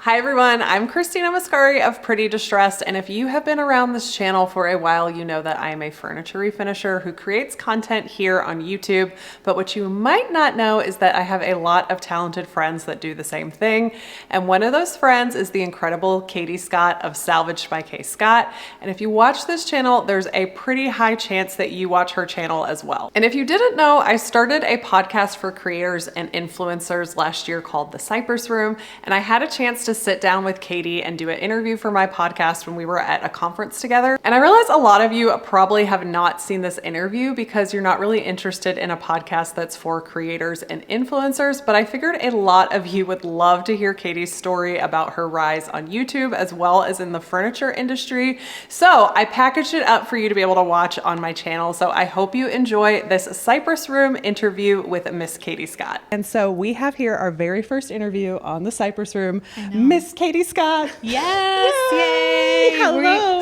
Hi everyone, I'm Christina Muscari of Pretty Distressed, and if you have been around this channel for a while, you know that I am a furniture refinisher who creates content here on YouTube, but what you might not know is that I have a lot of talented friends that do the same thing, and one of those friends is the incredible Katie Scott of Salvaged by K. Scott, and if you watch this channel, there's a pretty high chance that you watch her channel as well. And if you didn't know, I started a podcast for creators and influencers last year called The Cypress Room, and I had a chance to sit down with Katie and do an interview for my podcast when we were at a conference together. And I realize a lot of you probably have not seen this interview because you're not really interested in a podcast that's for creators and influencers, but I figured a lot of you would love to hear Katie's story about her rise on YouTube as well as in the furniture industry. So I packaged it up for you to be able to watch on my channel. So I hope you enjoy this Cypress Room interview with Miss Katie Scott. And so we have here our very first interview on the Cypress Room, Miss Katie Scott. Yes, yay! Hello.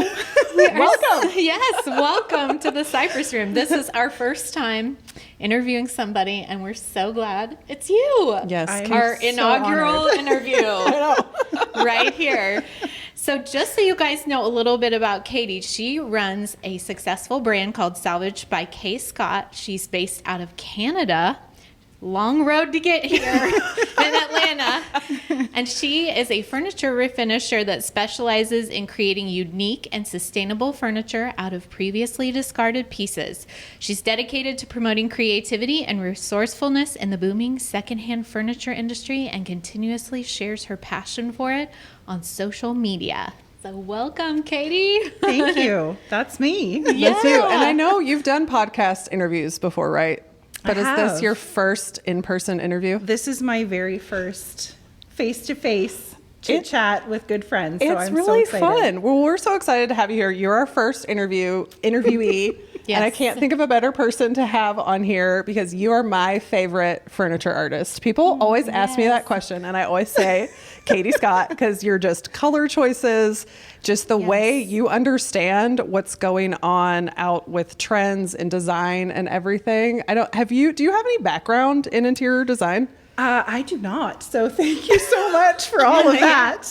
Welcome. Yes, welcome to the Cypress Room. This is our first time interviewing somebody, and we're so glad it's you. Yes, our inaugural interview right here. So just so you guys know a little bit about Katie, she runs a successful brand called Salvaged by K. Scott. She's based out of Canada. Long road to get here in Atlanta. And she is a furniture refinisher that specializes in creating unique and sustainable furniture out of previously discarded pieces. She's dedicated to promoting creativity and resourcefulness in the booming secondhand furniture industry and continuously shares her passion for it on social media. So welcome, Katie. Thank you. That's me. Yeah. That's you. And I know you've done podcast interviews before, right? But is this your first in-person interview? This is my very first face-to-face chit-chat with good friends. So It's I'm really so fun. Well, we're so excited to have you here. You're our first interviewee. Yes. And I can't think of a better person to have on here because you are my favorite furniture artist. People always ask me that question, and I always say Katie Scott because you're just color choices, just the way you understand what's going on out with trends and design and everything. Do you have any background in interior design? I do not. So thank you so much for all of that.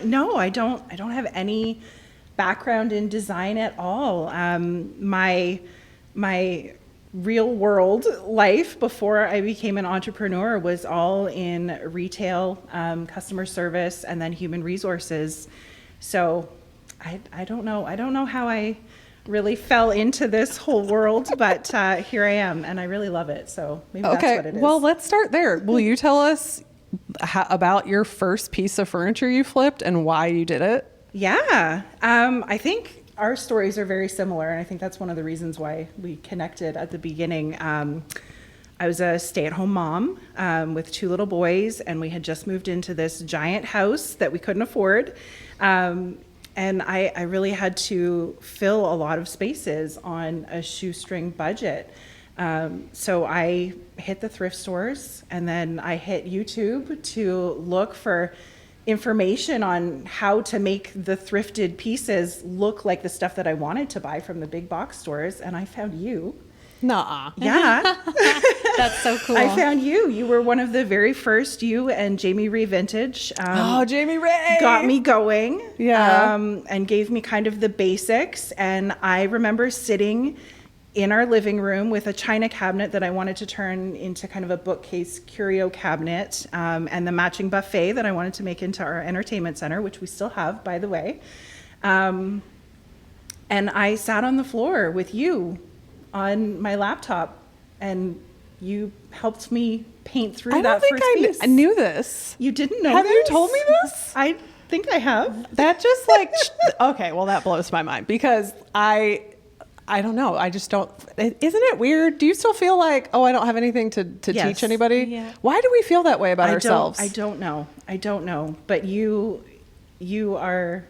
No, I don't have any background in design at all. My real world life before I became an entrepreneur was all in retail, customer service, and then human resources. So I don't know how I really fell into this whole world, but here I am, and I really love it. So maybe that's what it is. Well, let's start there. Will you tell us about your first piece of furniture you flipped and why you did it? Yeah, I think our stories are very similar, and I think that's one of the reasons why we connected at the beginning. I was a stay-at-home mom with two little boys, and we had just moved into this giant house that we couldn't afford. And I really had to fill a lot of spaces on a shoestring budget. So I hit the thrift stores, and then I hit YouTube to look for information on how to make the thrifted pieces look like the stuff that I wanted to buy from the big box stores. And I found you. Nuh-uh. Yeah. That's so cool. I found you. You were one of the very first, you and Jamie Ray Vintage. Jamie Ray got me going. Yeah. And gave me kind of the basics. And I remember sitting in our living room with a china cabinet that I wanted to turn into kind of a bookcase curio cabinet, and the matching buffet that I wanted to make into our entertainment center, which we still have, by the way. And I sat on the floor with you on my laptop, and you helped me paint through that first piece. I knew this. You didn't know Have this? you told me this? I think I have. That just okay, well that blows my mind because I don't know. I just don't. Isn't it weird? Do you still feel like, I don't have anything to teach anybody? Yeah. Why do we feel that way about ourselves? I don't know. But you are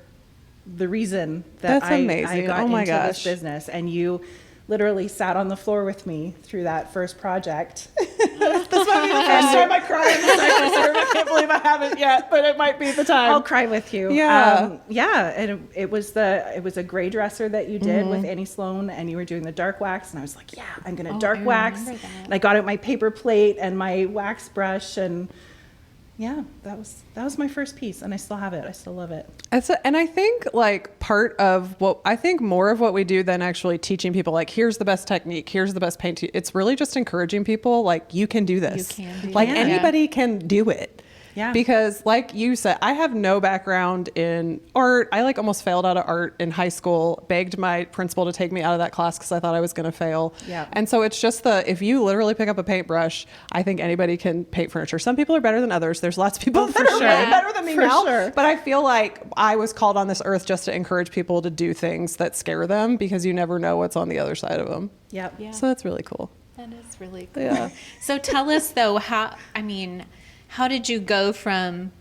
the reason that That's amazing. I got Oh my into gosh. this business, and you literally sat on the floor with me through that first project. This might be the first time I cry in the Cypress Room. I can't believe I haven't yet, but it might be the time. I'll cry with you. Yeah. And it was a gray dresser that you did with Annie Sloan, and you were doing the dark wax, and I was like, yeah, I'm gonna dark wax. remember that. And I got out my paper plate and my wax brush, and yeah, that was my first piece, and I still have it. I still love it. And I think like part of more of what we do than actually teaching people like, here's the best technique, here's the best paint. It's really just encouraging people like, you can do this. You can do like it. anybody can do it. Yeah. Because like you said, I have no background in art. I like almost failed out of art in high school, begged my principal to take me out of that class because I thought I was going to fail. Yeah. And so it's just if you literally pick up a paintbrush, I think anybody can paint furniture. Some people are better than others. There's lots of people that are really better than me now. Sure. But I feel like I was called on this earth just to encourage people to do things that scare them because you never know what's on the other side of them. Yep. Yeah. So that's really cool. That is really cool. Yeah. So tell us though, how did you go from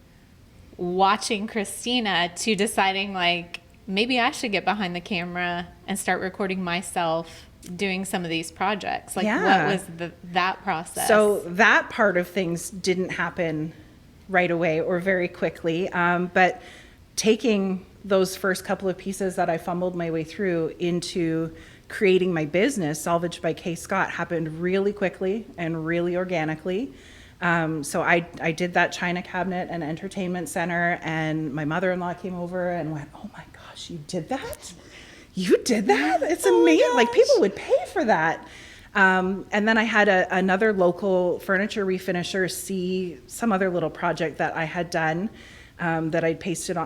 watching Christina to deciding like, maybe I should get behind the camera and start recording myself doing some of these projects? Like what was that process? So that part of things didn't happen right away or very quickly. But taking those first couple of pieces that I fumbled my way through into creating my business, Salvaged by K. Scott, happened really quickly and really organically. So I did that china cabinet and entertainment center, and my mother-in-law came over and went, "Oh my gosh, you did that? You did that? It's amazing. Like people would pay for that." And then I had another local furniture refinisher see some other little project that I had done, that I'd posted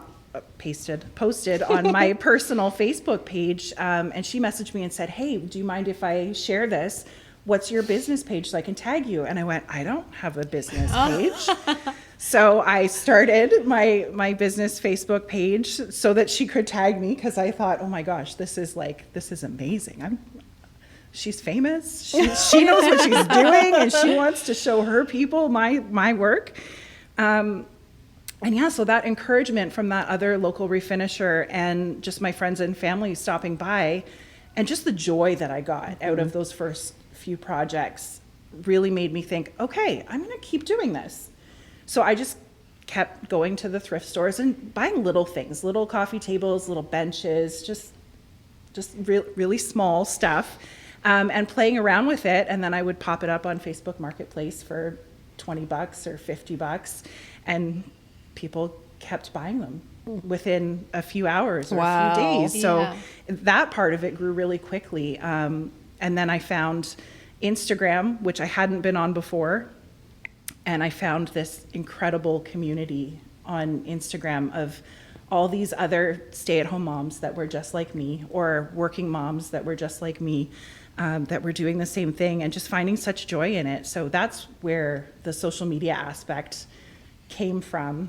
on my personal Facebook page. And she messaged me and said, "Hey, do you mind if I share this? What's your business page so I can tag you?" And I went, "I don't have a business page." So I started my business Facebook page so that she could tag me, because I thought, oh my gosh, this is amazing. She's famous. She knows what she's doing, and she wants to show her people my work. And yeah, so that encouragement from that other local refinisher and just my friends and family stopping by, and just the joy that I got out of those first few projects really made me think, okay, I'm going to keep doing this. So I just kept going to the thrift stores and buying little things, little coffee tables, little benches, just really small stuff, and playing around with it. And then I would pop it up on Facebook Marketplace for $20 or $50, and people kept buying them within a few hours or a few days. So that part of it grew really quickly. And then I found Instagram, which I hadn't been on before. And I found this incredible community on Instagram of all these other stay-at-home moms that were just like me, or working moms that were just like me, that were doing the same thing, and just finding such joy in it. So that's where the social media aspect came from.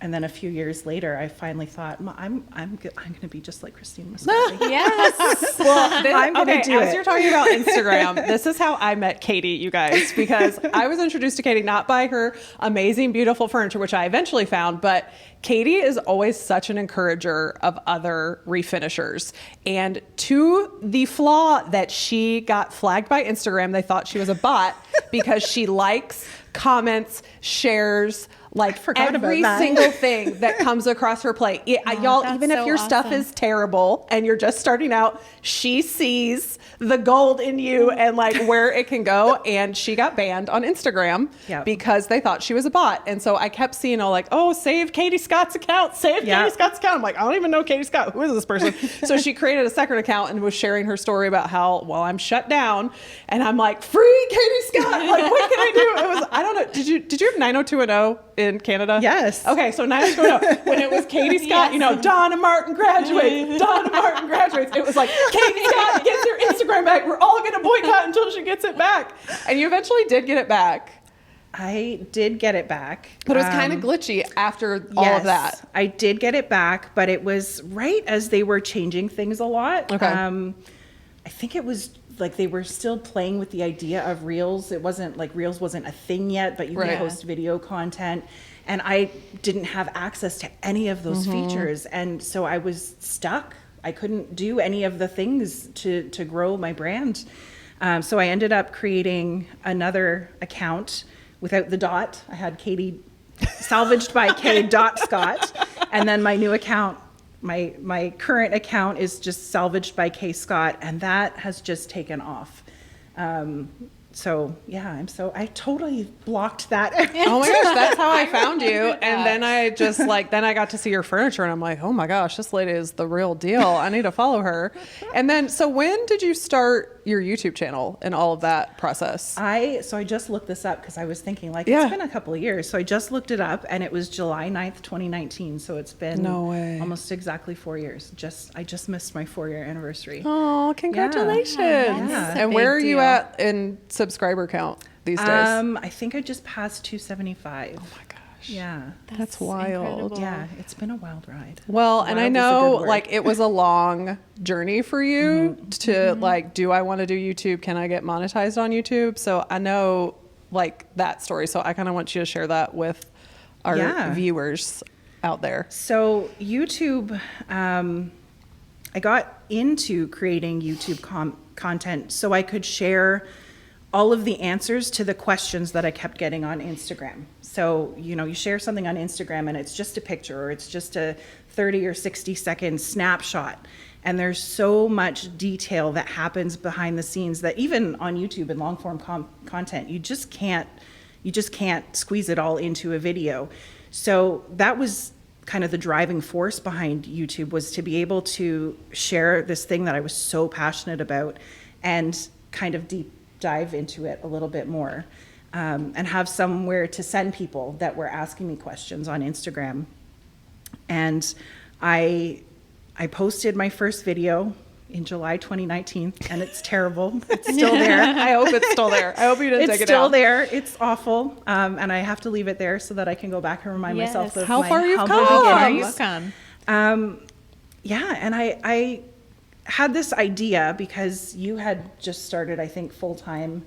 And then a few years later, I finally thought, I'm going to be just like Christina Muscari. Yes. Well, I'm going to do it. As you're talking about Instagram, this is how I met Katie, you guys, because I was introduced to Katie not by her amazing, beautiful furniture, which I eventually found, but Katie is always such an encourager of other refinishers. And to the flaw that she got flagged by Instagram, they thought she was a bot because she likes, comments, shares, like every single thing that comes across her plate. Y'all, even if your stuff is terrible and you're just starting out, she sees the gold in you and like where it can go. And she got banned on Instagram because they thought she was a bot. And so I kept seeing save Katie Scott's account, Katie Scott's account. I'm like, I don't even know Katie Scott. Who is this person? So she created a second account and was sharing her story about how, I'm shut down. And I'm like, free Katie Scott. Like, what can I do? It was, I don't know. Did you have 90210 in Canada? Yes. Okay, so 90210, when it was Katie Scott, Donna Martin graduates, it was like, Katie Scott gets her Instagram back. We're all going to boycott until she gets it back. And you eventually did get it back. I did get it back. But it was kind of glitchy after all of that. I did get it back, but it was right as they were changing things a lot. Okay. I think it was like they were still playing with the idea of Reels. It wasn't like Reels wasn't a thing yet, but you could post video content. And I didn't have access to any of those features. And so I was stuck. I couldn't do any of the things to grow my brand. So I ended up creating another account without the dot. I had Katie Salvaged by K. Scott. And then my new account, my current account is just Salvaged by K. Scott. And that has just taken off. So yeah, I totally blocked that. Oh my gosh, that's how I found you. And then I just then I got to see your furniture and I'm like, oh my gosh, this lady is the real deal. I need to follow her. And then, so when did you start your YouTube channel and all of that process? So I just looked this up because I was thinking it's been a couple of years. So I just looked it up and it was July 9th, 2019. So it's been almost exactly 4 years. I just missed my 4-year anniversary. Oh, congratulations. Yeah. And where are you at in subscriber count these days? I think I just passed 275. Oh my gosh. Yeah. That's wild. incredible. Yeah, it's been a wild ride. Well, and I Wild is a know good word. it was a long journey for you to do I want to do YouTube? Can I get monetized on YouTube? So I know that story. So I kind of want you to share that with our viewers out there. So YouTube, I got into creating YouTube content so I could share all of the answers to the questions that I kept getting on Instagram. So, you share something on Instagram and it's just a picture or it's just a 30 or 60 second snapshot. And there's so much detail that happens behind the scenes that even on YouTube and long form content, you just can't squeeze it all into a video. So that was kind of the driving force behind YouTube, was to be able to share this thing that I was so passionate about and kind of deep dive into it a little bit more, and have somewhere to send people that were asking me questions on Instagram. And I posted my first video in July 2019, and it's terrible. It's still there. I hope it's still there. I hope you didn't take it down. It's still there. It's awful. And I have to leave it there so that I can go back and remind myself of how my far you've humble come. How far beginnings. you've come. Yeah, and I had this idea because you had just started, I think, full-time,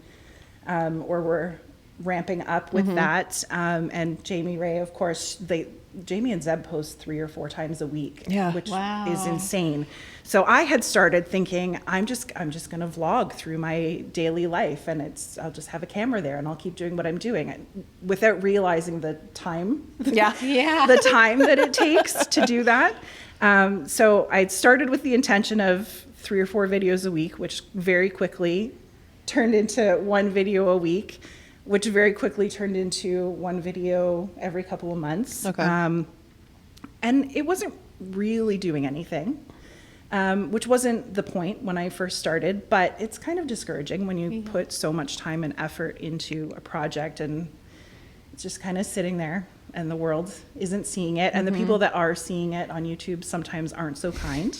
or were ramping up with that. And Jamie Ray, of course, Jamie and Zeb post 3 or 4 times a week, which is insane. So I had started thinking, I'm just going to vlog through my daily life, and I'll just have a camera there and I'll keep doing what I'm doing, without realizing the time, the time that it takes to do that. So I started with the intention of 3 or 4 videos a week, which very quickly turned into 1 video a week, which very quickly turned into 1 video every couple of months. Okay. And it wasn't really doing anything, which wasn't the point when I first started, but it's kind of discouraging when you put so much time and effort into a project and it's just kind of sitting there and the world isn't seeing it. And the people that are seeing it on YouTube sometimes aren't so kind.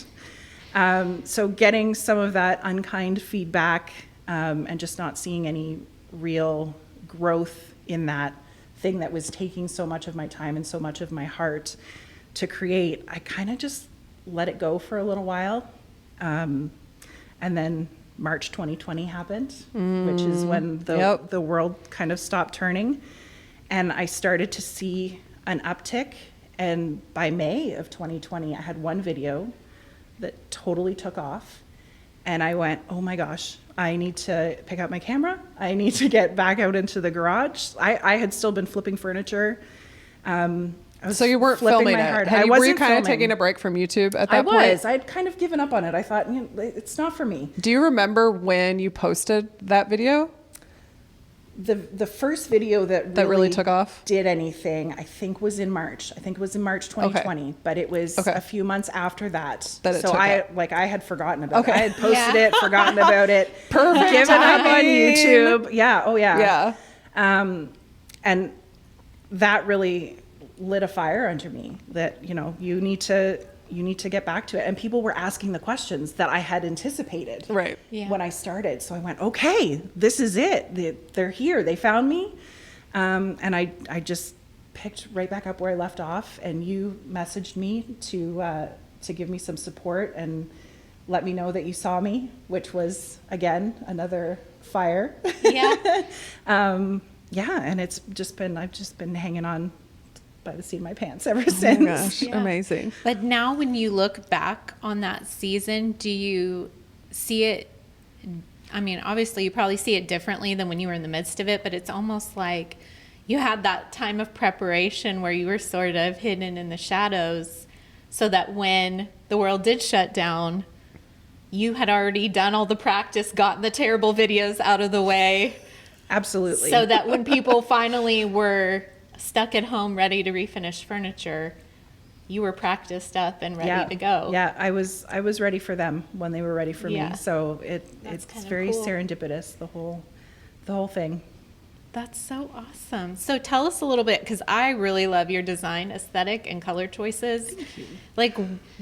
So getting some of that unkind feedback, and just not seeing any real growth in that thing that was taking so much of my time and so much of my heart to create, I kind of just let it go for a little while. And then March 2020 happened, which is when the world kind of stopped turning. And I started to see an uptick. And by May of 2020, I had 1 video that totally took off. And I went, oh my gosh, I need to pick up my camera. I need to get back out into the garage. I had still been flipping furniture. So you weren't filming it. Were you kind of taking a break from YouTube at that point? I'd kind of given up on it. I thought, it's not for me. Do you remember when you posted that video? The first video that really took off, did anything, I think was in March. I think it was in March 2020, but it was a few months after that. So I had forgotten about it. I had posted it, forgotten about it. Perfect. Given up on YouTube. Yeah. Oh yeah. Yeah. And that really lit a fire under me that, you need to get back to it. And people were asking the questions that I had anticipated when I started. So I went, okay, this is it. They're here. They found me. And I just picked right back up where I left off. And you messaged me to give me some support and let me know that you saw me, which was, again, another fire. Yeah. And I've just been hanging on by the seat of my pants ever since. Oh my gosh, amazing. But now when you look back on that season, do you see it? I mean, obviously you probably see it differently than when you were in the midst of it, but it's almost like you had that time of preparation where you were sort of hidden in the shadows so that when the world did shut down, you had already done all the practice, gotten the terrible videos out of the way. Absolutely. So that when people finally were stuck at home ready to refinish furniture, you were practiced up and ready to go. Yeah, I was ready for them when they were ready for Yeah. me. So That's it's kinda very cool. serendipitous, the whole thing. That's so awesome. So tell us a little bit, because I really love your design aesthetic and color choices. Thank you. Like,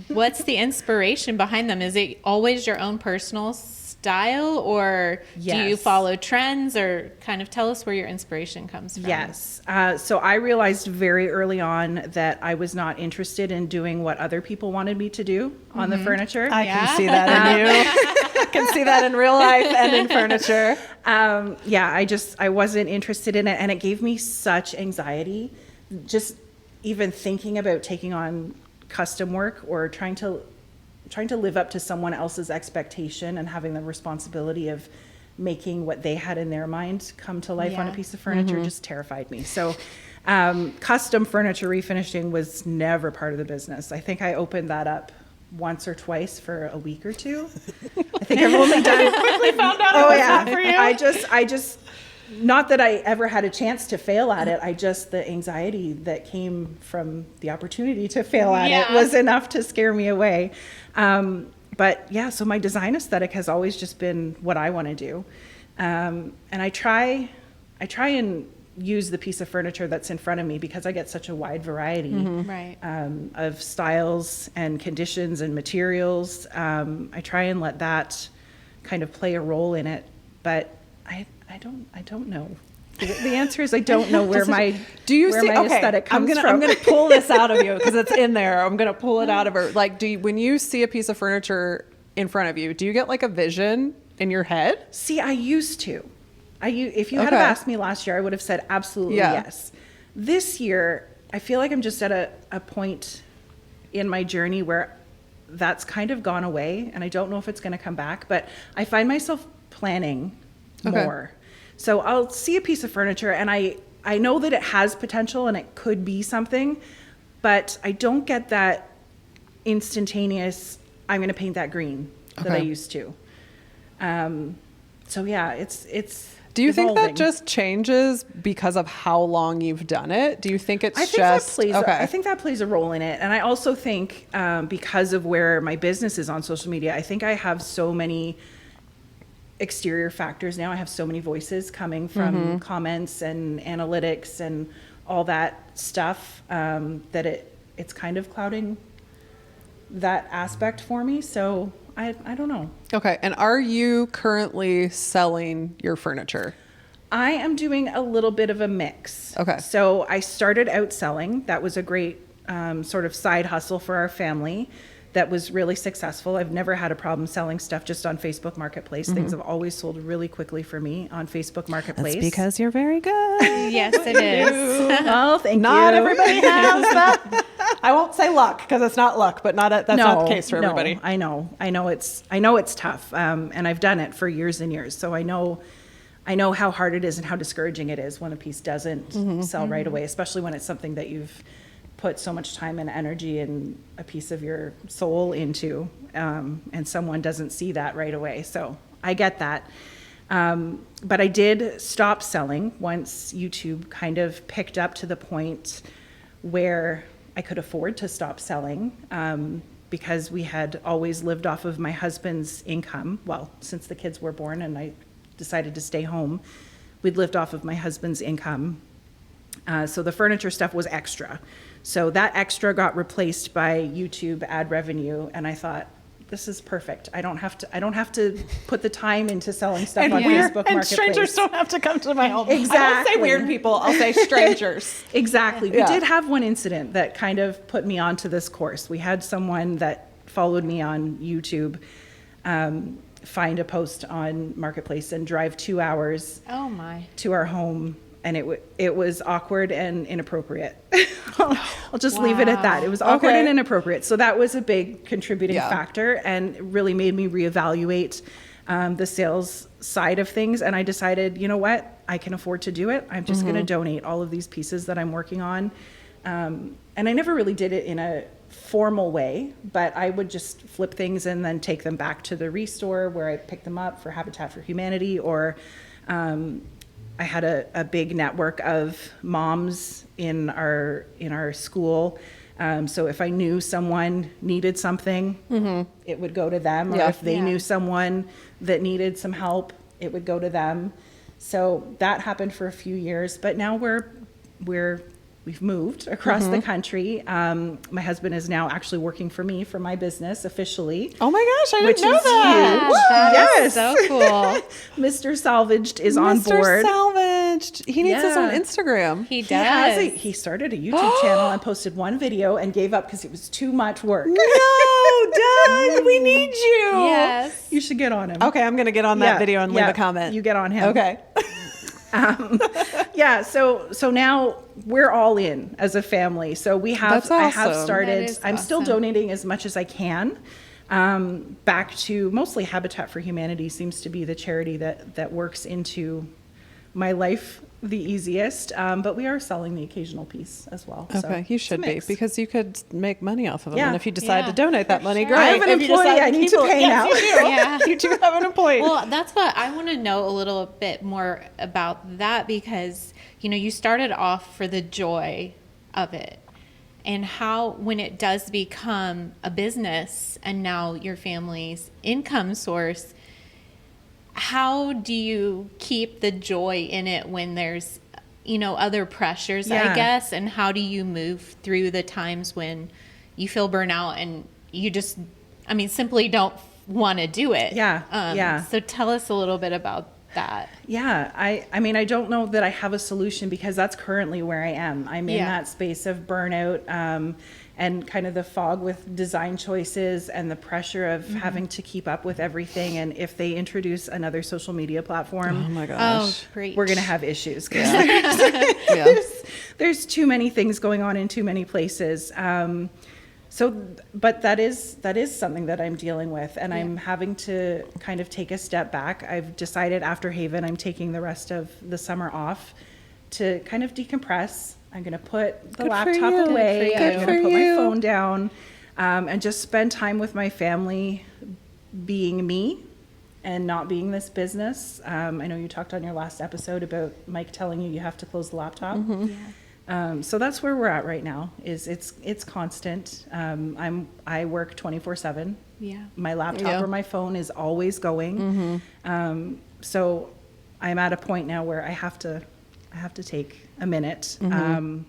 what's the inspiration behind them? Is it always your own personal style, or do you Yes. follow trends, or kind of tell us where your inspiration comes from? Yes. So I realized very early on that I was not interested in doing what other people wanted me to do on the furniture. I Yeah. can see that in you. I can see that in real life and in furniture. I wasn't interested in it, and it gave me such anxiety just even thinking about taking on custom work or trying to live up to someone else's expectation and having the responsibility of making what they had in their mind come to life on a Yeah. piece of furniture just terrified me. So custom furniture refinishing was never part of the business. I think I opened that up once or twice for a week or two. I think I've only done Quickly found out oh it was yeah, not for you. I just, not that I ever had a chance to fail at it. The anxiety that came from the opportunity to fail at it Yeah. was enough to scare me away. But yeah, so my design aesthetic has always just been what I want to do. And I try and use the piece of furniture that's in front of me because I get such a wide variety Right. of styles and conditions and materials. I try and let that kind of play a role in it, but I don't know. The answer is I don't know where my aesthetic comes from. I'm gonna pull this out of you because it's in there. I'm gonna pull it out of her. Like, when you see a piece of furniture in front of you, do you get like a vision in your head? See, I used to. If you had have asked me last year, I would have said absolutely yes. This year, I feel like I'm just at a point in my journey where that's kind of gone away, and I don't know if it's going to come back, but I find myself planning more. So I'll see a piece of furniture, and I know that it has potential and it could be something, but I don't get that instantaneous, I'm going to paint that green that I used to. So yeah, it's Do you think that evolving. just changes because of how long you've done it? Do you think it's I think just I think that plays a role in it, and I also think because of where my business is on social media, I think I have so many exterior factors now. I have so many voices coming from comments and analytics and all that stuff that it's kind of clouding that aspect for me. So I don't know. Okay. And are you currently selling your furniture? I am doing a little bit of a mix. Okay. So I started out selling. That was a great sort of side hustle for our family that was really successful. I've never had a problem selling stuff just on Facebook Marketplace. Things have always sold really quickly for me on Facebook Marketplace. That's because you're very good. Yes, it is. Well, thank Not you. everybody has that. I won't say luck because it's not luck, but that's not the case for everybody. I know it's tough, and I've done it for years and years. So I know how hard it is and how discouraging it is when a piece doesn't sell right away, especially when it's something that you've put so much time and energy and a piece of your soul into, and someone doesn't see that right away. So I get that. But I did stop selling once YouTube kind of picked up to the point where I could afford to stop selling, because we had always lived off of my husband's income. Well, since the kids were born and I decided to stay home, we'd lived off of my husband's income. So the furniture stuff was extra. So that extra got replaced by YouTube ad revenue, and I thought, this is perfect. I don't have to put the time into selling stuff on Facebook and Marketplace. strangers don't have to come to my home. I won't Exactly. say weird people. I'll say strangers. Exactly. Yeah. We did have one incident that kind of put me onto this course. We had someone that followed me on YouTube find a post on Marketplace and drive 2 hours Oh my. to our home, and it was awkward and inappropriate. I'll just leave it at that. It was awkward Okay. and inappropriate. So that was a big contributing Yeah. factor, and it really made me reevaluate the sales side of things. And I decided, you know what? I can afford to do it. I'm just going to donate all of these pieces that I'm working on. And I never really did it in a formal way, but I would just flip things and then take them back to the restore where I picked them up for Habitat for Humanity, or I had a big network of moms in our school. So if I knew someone needed something, it would go to them. Or if they knew someone that needed some help, it would go to them. So that happened for a few years, but now we've moved across the country. My husband is now actually working for me for my business officially. Oh my gosh, I didn't know is that. huge. That is so cool. Mr. Salvaged is on Mr. board. Salvaged. He needs us on Yeah. Instagram. He He has does. he started a YouTube channel and posted one video and gave up because it was too much work. No, Doug, we need you. Yes. You should get on him. Okay, I'm going to get on that video and leave a comment. You get on him. Okay. Yeah, so now we're all in as a family. So we have That's I have awesome. started. That is I'm still awesome. donating as much as I can. Back to mostly Habitat for Humanity seems to be the charity that works into my life the easiest. But we are selling the occasional piece as well. So Okay, you it's a should be, mix. because you could make money off of them. Yeah. And if you decide Yeah, to donate that for money, sure. great. I have an If you employee decide I need to keep it- pay now. Yes, you do. Yeah. You do have an employee. Well, that's what I want to know a little bit more about that, because, you started off for the joy of it, and how, when it does become a business and now your family's income source, how do you keep the joy in it when there's, other pressures, I Yeah. guess, and how do you move through the times when you feel burnout and you just, simply don't want to do it? Yeah. So tell us a little bit about that. Yeah, I don't know that I have a solution, because that's currently where I am. I'm in Yeah. that space of burnout, and kind of the fog with design choices and the pressure of having to keep up with everything. And if they introduce another social media platform, Oh my Oh, gosh. great. we're going to have issues, 'cause Yeah. there's too many things going on in too many places. But that is something that I'm dealing with, and I'm having to kind of take a step back. I've decided after Haven, I'm taking the rest of the summer off to kind of decompress. I'm going to put the Good for laptop you. away. Good for I'm you. going to Good put for my you. phone down, and just spend time with my family, being me and not being this business. I know you talked on your last episode about Mike telling you have to close the laptop. So that's where we're at right now. It's constant. I work 24/7. Yeah. My laptop Yeah. or my phone is always going. So I'm at a point now where I have to take a minute. And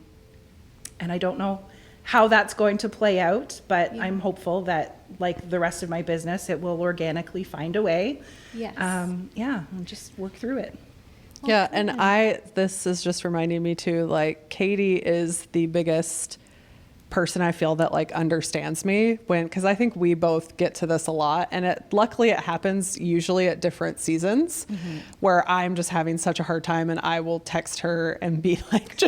I don't know how that's going to play out, but I'm hopeful that, like the rest of my business, it will organically find a way. Yes. And just work through it. Yeah, and this is just reminding me too, like, Katie is the biggest person I feel that like understands me, because I think we both get to this a lot, and luckily it happens usually at different seasons where I'm just having such a hard time, and I will text her and be like,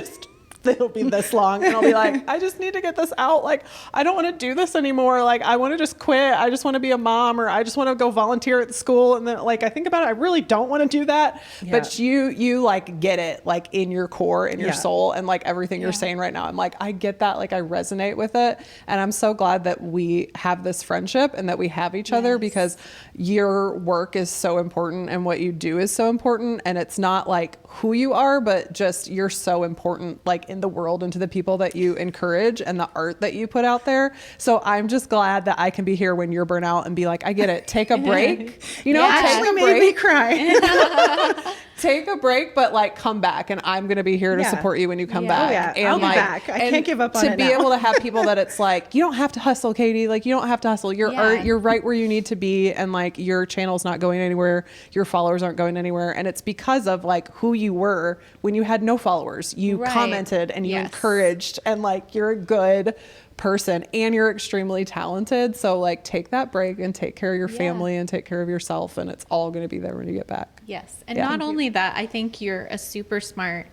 it'll be this long, and I'll be like, I just need to get this out. Like, I don't want to do this anymore. Like, I want to just quit. I just want to be a mom, or I just want to go volunteer at the school. And then, like, I think about it, I really don't want to do that. Yeah. But you like get it, like, in your core, in your Yeah. soul, and like everything you're saying right now. I'm like, I get that. Like, I resonate with it. And I'm so glad that we have this friendship and that we have each other, because your work is so important and what you do is so important. And it's not like who you are, but just you're so important, like, in the world and to the people that you encourage and the art that you put out there. So I'm just glad that I can be here when you're burnt out and be like, I get it. Take a break. You know, Yeah. take Actually a made me break. cry. Take a break, but like come back, and I'm going to be here to Yeah. support you when you come Yeah. back. Oh, yeah. And I'll be like, back. I and can't give up on to it be now. able to have people that it's like, you don't have to hustle, Katie. Like, you don't have to hustle. You're Yeah. you're right where you need to be, and like your channel's not going anywhere. Your followers aren't going anywhere, and it's because of like who you were when you had no followers. You Right. commented and you Yes. encouraged, and like you're a good person and you're extremely talented. So like take that break and take care of your Yeah. family and take care of yourself, and it's all going to be there when you get back. Yes. And Yeah. not only that, I think you're a super smart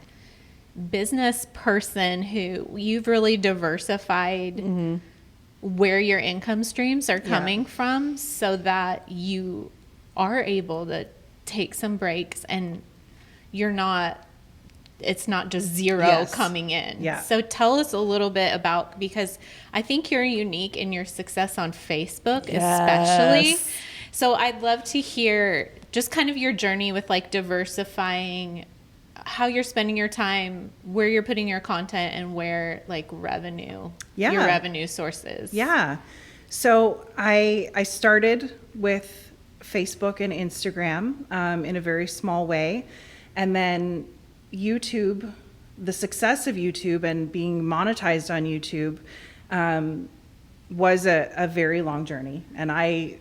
business person who you've really diversified where your income streams are coming from, so that you are able to take some breaks and it's not just zero Yes. coming in. Yeah. So tell us a little bit about, because I think you're unique in your success on Facebook, especially. Yes. So I'd love to hear just kind of your journey with like diversifying how you're spending your time, where you're putting your content, and where like your revenue sources. Yeah. So I started with Facebook and Instagram in a very small way. And then YouTube, the success of YouTube and being monetized on YouTube was a very long journey. And I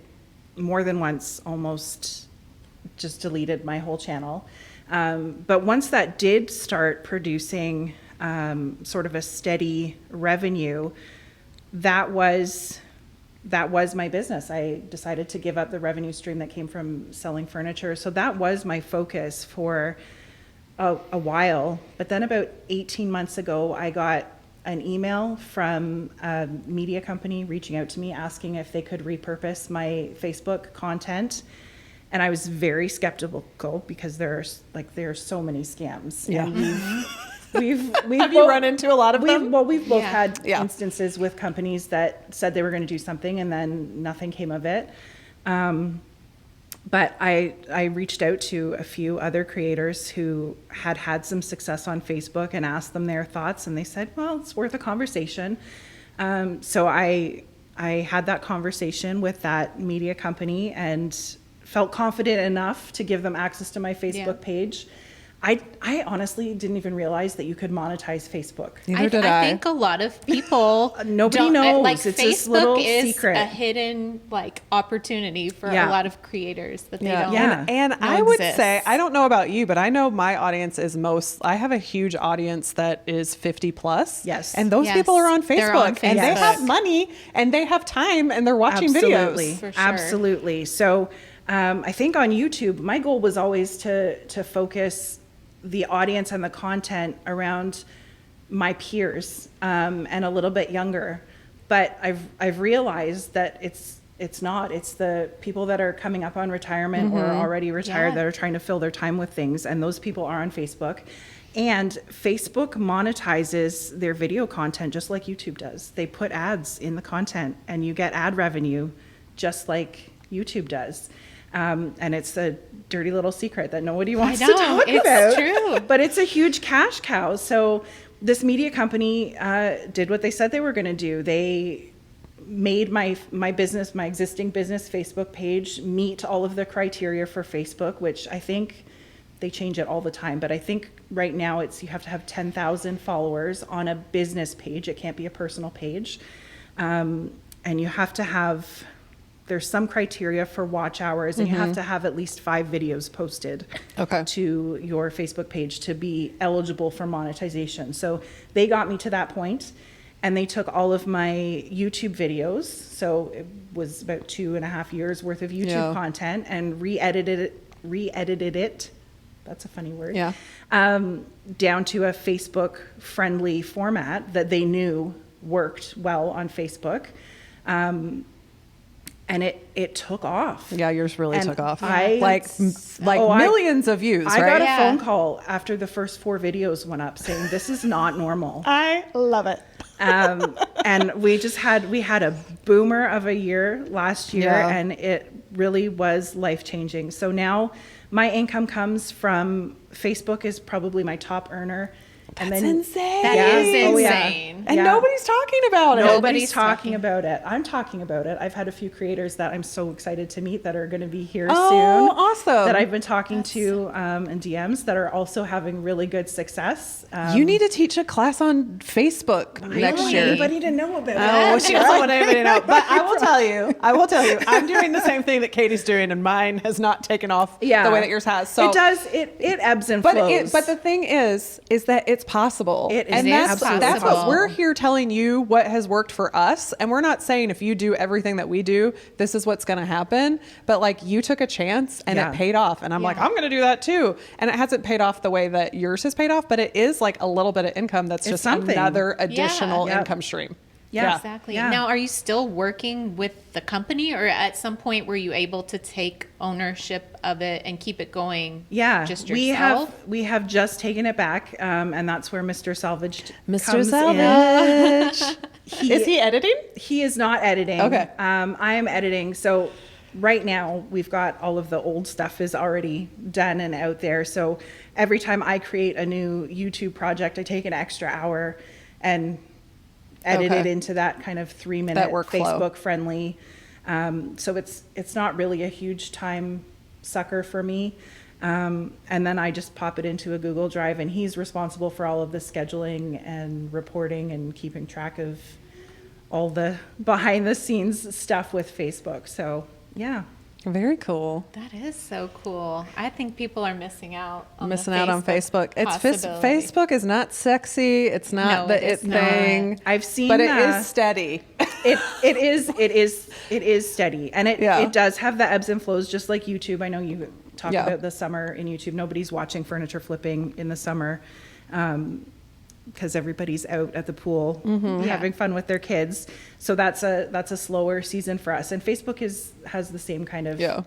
more than once almost just deleted my whole channel. But once that did start producing sort of a steady revenue, that was my business. I decided to give up the revenue stream that came from selling furniture. So that was my focus for a while. But then about 18 months ago, I got an email from a media company reaching out to me asking if they could repurpose my Facebook content. And I was very skeptical because there are so many scams. Yeah. And we've Have you run into a lot of them? We've both had instances with companies that said they were going to do something and then nothing came of it. But I reached out to a few other creators who had some success on Facebook and asked them their thoughts, and they said, well, it's worth a conversation. So I had that conversation with that media company and felt confident enough to give them access to my Facebook page. I honestly didn't even realize that you could monetize Facebook. Neither did I think a lot of people nobody knows. Like it's Facebook this little is secret. a hidden like opportunity for a lot of creators that they don't. And I would say, I don't know about you, but I know my audience is I have a huge audience that is 50 plus. Yes. And those people are on They're on Facebook and they have money and they have time and they're watching videos. For sure. Absolutely. So I think on YouTube, my goal was always to focus the audience and the content around my peers and a little bit younger. But I've realized that it's not. It's the people that are coming up on retirement or already retired that are trying to fill their time with things. And those people are on Facebook. And Facebook monetizes their video content just like YouTube does. They put ads in the content and you get ad revenue just like YouTube does. And it's a dirty little secret that nobody wants to talk about. It's true. But it's a huge cash cow. So this media company did what they said they were going to do. They made my existing business Facebook page meet all of the criteria for Facebook, which I think they change it all the time. But I think right now you have to have 10,000 followers on a business page. It can't be a personal page. And you have to have... There's some criteria for watch hours, and you have to have at least 5 videos posted to your Facebook page to be eligible for monetization. So they got me to that point, and they took all of my YouTube videos. So it was about 2.5 years worth of YouTube content and re-edited it. That's a funny word. Yeah. Down to a Facebook friendly format that they knew worked well on Facebook. And it took off. Yeah, yours really took off. Like millions of views, I right? got a phone call after the first 4 videos went up saying, this is not normal. I love it. And we had a boomer of a year last year, and it really was life-changing. So now my income comes from Facebook is probably my top earner. That's insane. That is insane. And nobody's talking about it. Nobody's talking about it. I'm talking about it. I've had a few creators that I'm so excited to meet that are going to be here soon. Awesome. That I've been talking to in DMs that are also having really good success. You need to teach a class on Facebook next year. Anybody to know about it. Oh, she doesn't want anybody to know. But I will tell you, I'm doing the same thing that Katie's doing, and mine has not taken off the way that yours has. So it does. It ebbs and flows. But the thing is that it's possible. It is, and that's possible. what we're here telling you what has worked for us. And we're not saying if you do everything that we do, this is what's going to happen. But like you took a chance and it paid off. And I'm like, I'm going to do that too. And it hasn't paid off the way that yours has paid off, but it is like a little bit of income that's just another additional income stream. Yeah, exactly. Yeah. Now, are you still working with the company, or at some point were you able to take ownership of it and keep it going? Yeah, just yourself. We have just taken it back, and that's where Mr. Salvage Mr. comes Salvage. in. Is he editing? He is not editing. Okay. I am editing. So right now we've got all of the old stuff is already done and out there. So every time I create a new YouTube project, I take an extra hour and edit it into that kind of 3-minute Facebook friendly. So it's not really a huge time sucker for me. And then I just pop it into a Google Drive, and he's responsible for all of the scheduling and reporting and keeping track of all the behind the scenes stuff with Facebook. So yeah. Very cool. That is so cool. I think people are missing out on Facebook. possibility. Facebook is not sexy. It's not the thing. I've seen, but it is steady. It is steady, and it does have the ebbs and flows, just like YouTube. I know you talk about the summer in YouTube. Nobody's watching furniture flipping in the summer, because everybody's out at the pool having fun with their kids. So that's a slower season for us. And Facebook has the same kind of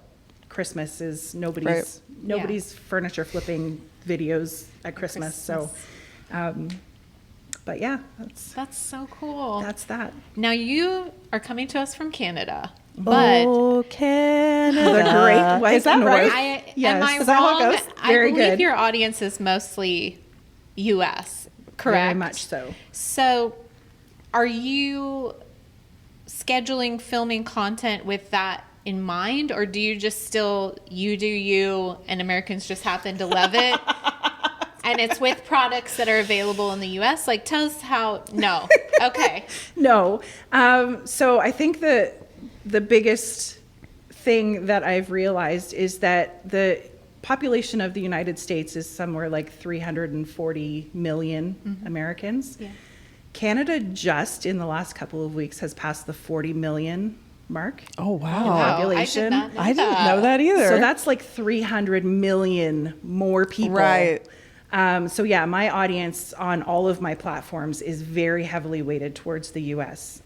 Christmas is nobody's furniture flipping videos at Christmas. So, but yeah, that's so cool. That's that. Now you are coming to us from Canada. But Canada. The great white is that north. right? Am I Is that how it wrong? goes? Very I believe good. your audience is mostly U.S., correct? Very much so. So are you scheduling filming content with that in mind, or do you just still you do you and Americans just happen to love it? And it's with products that are available in the U.S.? Like, tell us how. No. Okay. No. So I think the biggest thing that I've realized is that the population of the United States is somewhere like 340 million Americans. Yeah. Canada just in the last couple of weeks has passed the 40 million mark. Oh, wow. In population. I didn't know that either. So that's like 300 million more people. Right. So yeah, my audience on all of my platforms is very heavily weighted towards the US,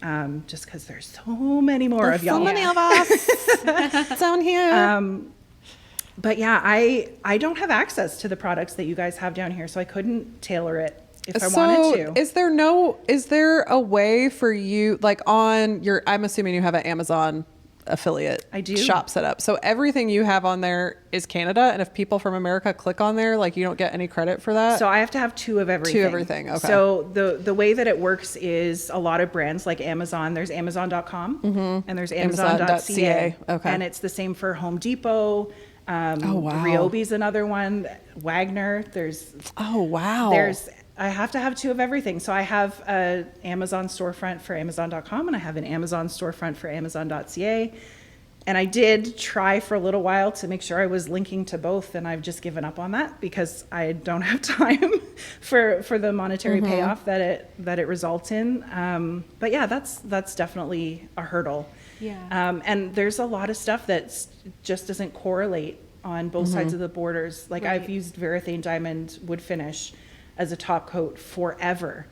just because there's so many more of y'all. So many of us down here. But yeah, I don't have access to the products that you guys have down here, so I couldn't tailor it if I wanted to. Is there a way for you, like on your, I'm assuming you have an Amazon affiliate shop set up. So everything you have on there is Canada, and if people from America click on there, like you don't get any credit for that? So I have to have two of everything. Okay. So the way that it works is a lot of brands like Amazon, there's Amazon.com and there's Amazon.ca. Okay. And it's the same for Home Depot. Oh, wow. Ryobi's another one. Wagner. I have to have two of everything. So I have an Amazon storefront for Amazon.com, and I have an Amazon storefront for Amazon.ca. And I did try for a little while to make sure I was linking to both, and I've just given up on that because I don't have time for the monetary payoff that it results in. But yeah, that's definitely a hurdle. Yeah. And there's a lot of stuff that just doesn't correlate on both sides of the borders. Like I've used Varathane Diamond wood finish as a top coat forever.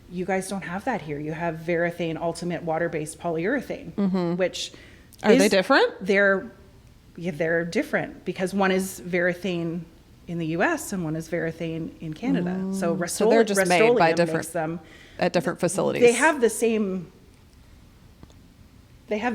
You guys don't have that here. You have Varathane Ultimate water-based polyurethane, which are they different? They're different because one is Varathane in the U.S. and one is Varathane in Canada. So they're just made by different at different facilities. They have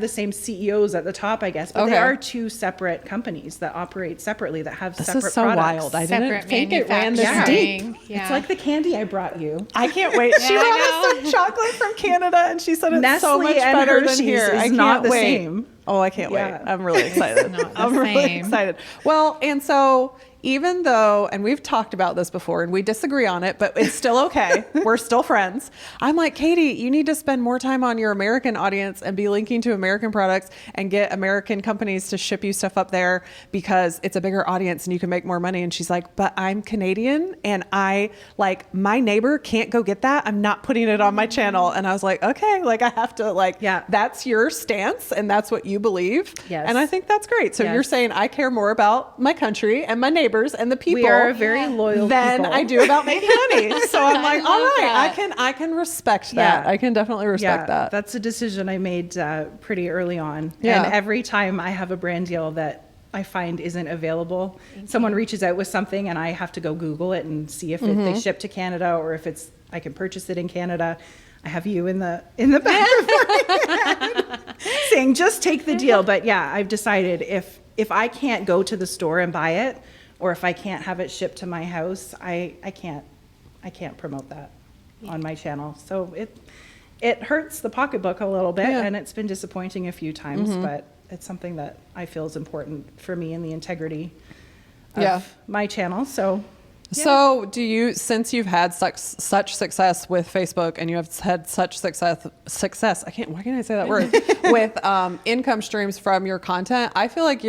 the same CEOs at the top, I guess, but they are two separate companies that operate separately that have separate products. This is so wild. I didn't think it ran this deep. Yeah. It's like the candy I brought you. I can't wait. She brought us some chocolate from Canada, and she said it's Nestle so much better than here. Is not the same. Oh, I can't wait. I'm really excited. I'm really excited. Well, and so even though, and we've talked about this before and we disagree on it, but it's still okay. We're still friends. I'm like, Katie, you need to spend more time on your American audience and be linking to American products and get American companies to ship you stuff up there because it's a bigger audience and you can make more money. And she's like, but I'm Canadian and my neighbor can't go get that. I'm not putting it on my channel. And I was like, okay, I have to that's your stance and that's what you believe. Yes. And I think that's great. So you're saying I care more about my country and my neighbors and the people. We are very loyal than people. I do about making money. So I'm like, all right, I can respect that. I can definitely respect that. That's a decision I made pretty early on. Yeah. And every time I have a brand deal that I find isn't available, someone reaches out with something and I have to go Google it and see if they ship to Canada or if I can purchase it in Canada. I have you in the back of my head amazing. Just take the deal. But yeah, I've decided if I can't go to the store and buy it, or if I can't have it shipped to my house, I can't promote that on my channel. So it hurts the pocketbook a little bit, and it's been disappointing a few times, but it's something that I feel is important for me and the integrity of my channel. So So do you, since you've had such success with Facebook and you have had such success, why can't I say that word, with income streams from your content, I feel like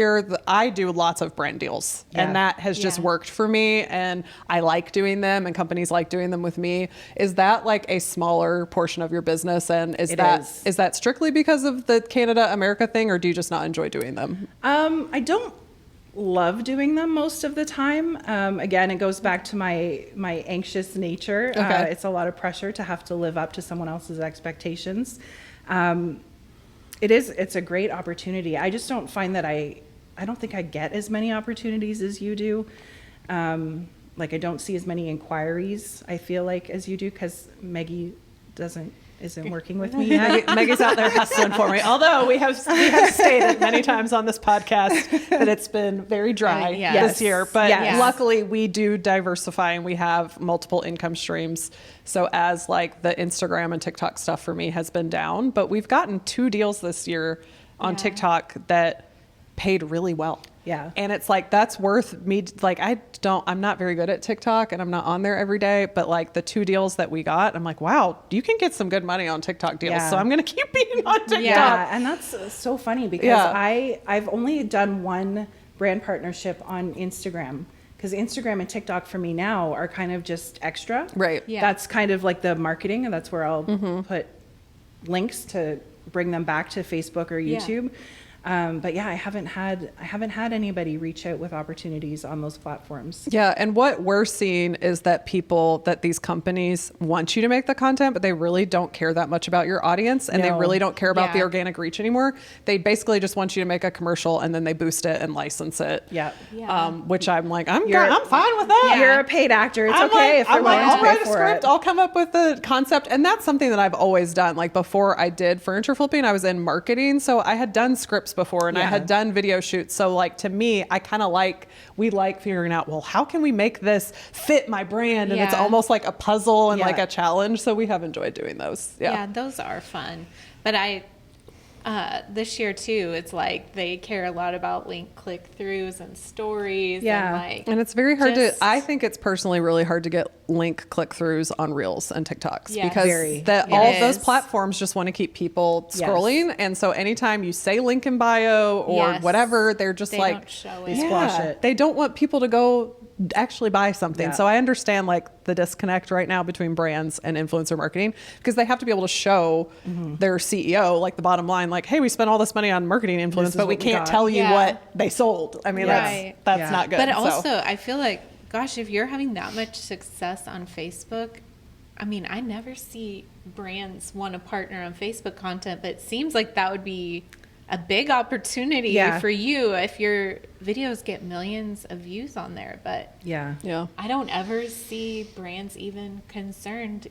I do lots of brand deals and that has just worked for me, and I like doing them and companies like doing them with me. Is that like a smaller portion of your business? And is that strictly because of the Canada America thing, or do you just not enjoy doing them? I don't love doing them most of the time. Again, it goes back to my anxious nature. It's a lot of pressure to have to live up to someone else's expectations. It's a great opportunity. I just don't find that I don't think I get as many opportunities as you do. Like I don't see as many inquiries, I feel like, as you do, because Maggie isn't working with me yet. Maggie's out there hustling for me. Although we have stated many times on this podcast that it's been very dry this year. But luckily we do diversify and we have multiple income streams. So as like the Instagram and TikTok stuff for me has been down, but we've gotten 2 deals this year on TikTok that paid really well. Yeah. And it's like, that's worth me. Like, I'm not very good at TikTok and I'm not on there every day, but like the 2 deals that we got, I'm like, wow, you can get some good money on TikTok deals. Yeah. So I'm going to keep being on TikTok. Yeah. And that's so funny because I've only done 1 brand partnership on Instagram, because Instagram and TikTok for me now are kind of just extra. Right. Yeah. That's kind of like the marketing, and that's where I'll put links to bring them back to Facebook or YouTube. Yeah. But yeah, I haven't had anybody reach out with opportunities on those platforms. Yeah. And what we're seeing is that these companies want you to make the content, but they really don't care that much about your audience, and they really don't care about the organic reach anymore. They basically just want you to make a commercial and then they boost it and license it. Yeah. Which I'm like, I'm fine with that. Yeah. You're a paid actor. It's okay if you're willing to I'll pay write a for script. it. I'll come up with the concept. And that's something that I've always done. Like before I did furniture flipping, I was in marketing. So I had done scripts before, and I had done video shoots. So like, to me, I kind of we like figuring out, well, how can we make this fit my brand? And it's almost like a puzzle and like a challenge. So we have enjoyed doing those. Yeah, those are fun. But this year too, it's like they care a lot about link click-throughs and stories. And it's very hard I think it's personally really hard to get link click-throughs on Reels and TikToks, because all those platforms just want to keep people scrolling. And so anytime you say link in bio or whatever, they're just they squash it. They don't want people to go actually buy something. So I understand like the disconnect right now between brands and influencer marketing, because they have to be able to show their CEO like the bottom line, like, hey, we spent all this money on marketing influence, but we can't tell you what they sold. I mean, that's not good. But also I feel like, gosh, if you're having that much success on Facebook, I mean, I never see brands want to partner on Facebook content, but it seems like that would be a big opportunity for you if your videos get millions of views on there. But I don't ever see brands even concerned.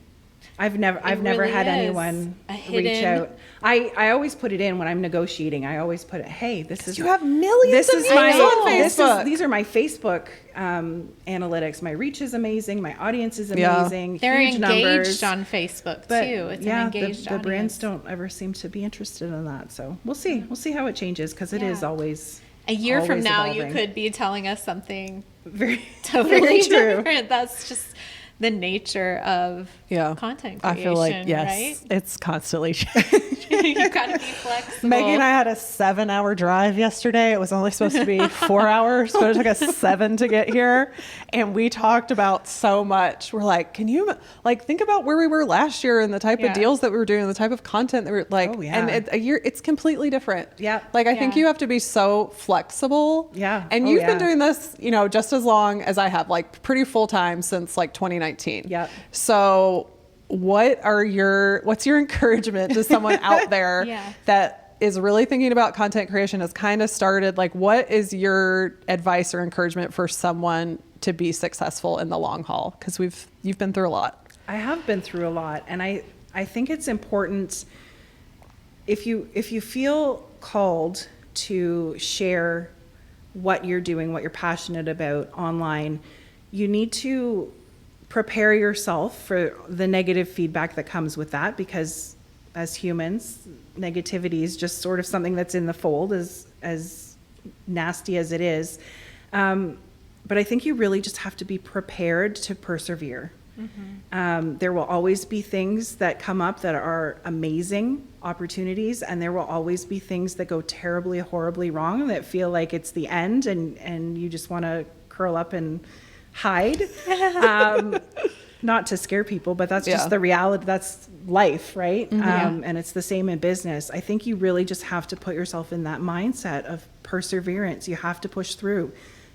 I've never had anyone reach out. I always put it in when I'm negotiating. I always put it, hey, this is, you have millions of views on Facebook. These are my Facebook analytics. My reach is amazing. My audience is amazing. They're huge engaged numbers. on Facebook too. It's an engaged the brands don't ever seem to be interested in that. So we'll see. We'll see how it changes, because it is always a year from now evolving. You could be telling us something very totally true. different. That's just the nature of content creation. I feel like, right? it's constantly changing. You gotta be flexible. Maggie and I had a 7-hour drive yesterday. It was only supposed to be 4 hours, but it took us 7 to get here. And we talked about so much. We're like, can you think about where we were last year and the type of deals that we were doing, and the type of content that we were like, and a year, it's completely different. Yeah. I think you have to be so flexible. Yeah. And you've been doing this, just as long as I have, pretty full time since 2019. Yeah. So what's your encouragement to someone out there that is really thinking about content creation, has kind of started, what is your advice or encouragement for someone to be successful in the long haul? Because you've been through a lot. I have been through a lot, and I think it's important, if you feel called to share what you're doing, what you're passionate about online, you need to prepare yourself for the negative feedback that comes with that, because as humans, negativity is just sort of something that's in the fold, as nasty as it is. But I think you really just have to be prepared to persevere. There will always be things that come up that are amazing opportunities, and there will always be things that go terribly, horribly wrong that feel like it's the end, and you just want to curl up and hide. Not to scare people, but that's just the reality. That's life, right? And it's the same in business. I think you really just have to put yourself in that mindset of perseverance. You have to push through.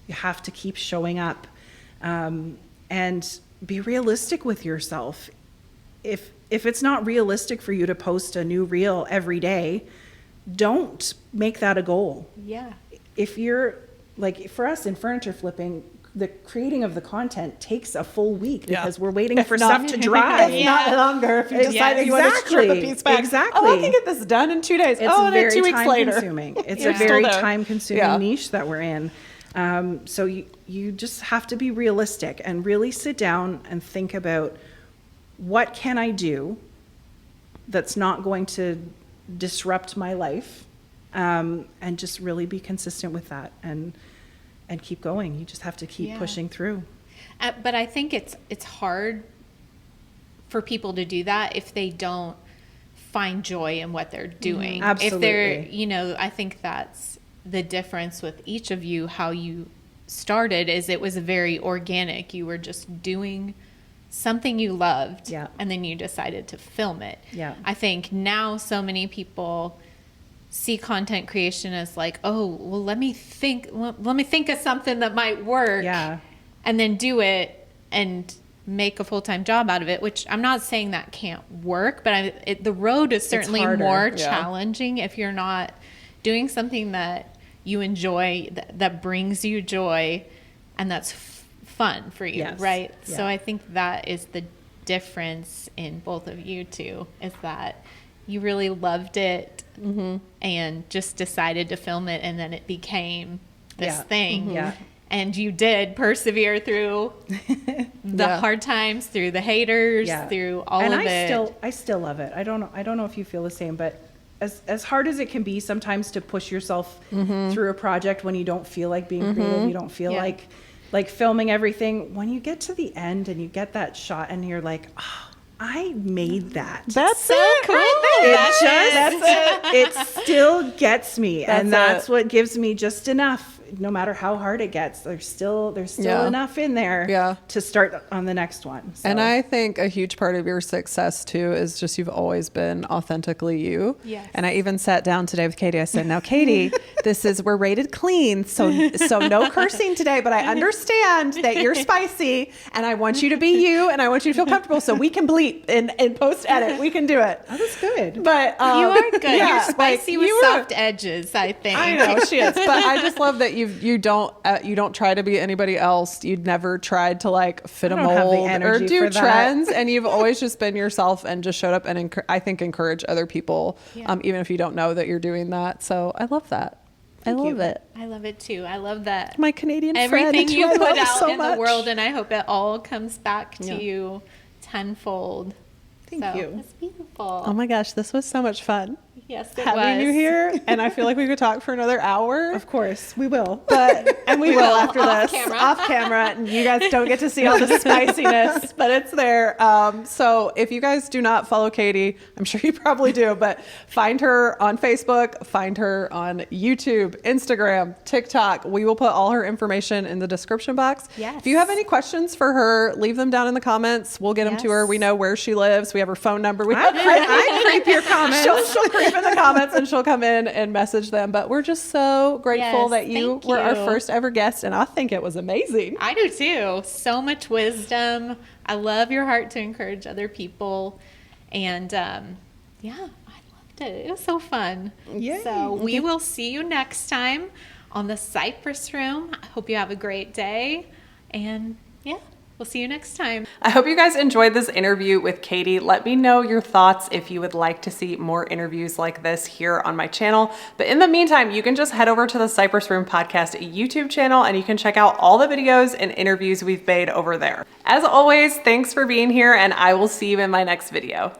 You have to keep showing up, and be realistic with yourself. If it's not realistic for you to post a new reel every day, don't make that a goal. Yeah. If you're like, for us in furniture flipping, the creating of the content takes a full week because we're waiting for stuff to dry. If not longer, if you decide you want to strip a piece back. Exactly. Oh, I can get this done in 2 days. It's then 2 weeks later. Consuming. It's a very time-consuming niche that we're in. So you just have to be realistic and really sit down and think about, what can I do that's not going to disrupt my life, and just really be consistent with that and keep going. You just have to keep pushing through. But I think it's hard for people to do that if they don't find joy in what they're doing. Absolutely. If they're, I think that's the difference with each of you. How you started is it was very organic. You were just doing something you loved, and then you decided to film it. I think now so many people see content creation as like, oh, well, let me think of something that might work, and then do it and make a full-time job out of it, which I'm not saying that can't work, but the road is certainly more challenging if you're not doing something that you enjoy, that brings you joy, and that's fun for you, right? So I think that is the difference in both of you two, is that you really loved it and just decided to film it, and then it became this thing. And you did persevere through the hard times, through the haters, through all of it. I still love it. I don't know if you feel the same, but as hard as it can be sometimes to push yourself through a project when you don't feel like being creative, you don't feel like filming everything, when you get to the end and you get that shot and you're like, oh, I made that. That's so cool. It still gets me, and that's what gives me just enough. No matter how hard it gets, there's still enough in there to start on the next one. So. And I think a huge part of your success too is just you've always been authentically you. Yes. And I even sat down today with Katie. I said, now Katie, we're rated clean, so no cursing today, but I understand that you're spicy, and I want you to be you, and I want you to feel comfortable, so we can bleep and post edit. We can do it. Oh, that's good. But you are good. You're spicy with soft edges, I think. I know she is, but I just love that you don't try to be anybody else. You'd never tried to like fit a mold or do trends, and you've always just been yourself and just showed up and I think encourage other people, even if you don't know that you're doing that. So I love that. I love it. I love it too. I love that my Canadian everything friend you put out so in much. the world, and I hope it all comes back to you tenfold. Thank you. It's beautiful. Oh my gosh, this was so much fun. Yes, it having was. you here, and I feel like we could talk for another hour. Of course, we will. And we will after off this, camera. off camera. And you guys don't get to see all the spiciness, but it's there. So if you guys do not follow Katie, I'm sure you probably do, but find her on Facebook, find her on YouTube, Instagram, TikTok. We will put all her information in the description box. Yes. If you have any questions for her, leave them down in the comments. We'll get them to her. We know where she lives. We have her phone number. I creep your comments. She'll creep in the comments, and she'll come in and message them. But we're just so grateful that you were our first ever guest, and I think it was amazing. I do too. So much wisdom. I love your heart to encourage other people, and I loved it. It was so fun. Yay. So we will see you next time on the Cypress Room. I hope you have a great day, and We'll see you next time. I hope you guys enjoyed this interview with Katie. Let me know your thoughts if you would like to see more interviews like this here on my channel. But in the meantime, you can just head over to the Cypress Room Podcast YouTube channel and you can check out all the videos and interviews we've made over there. As always, thanks for being here and I will see you in my next video.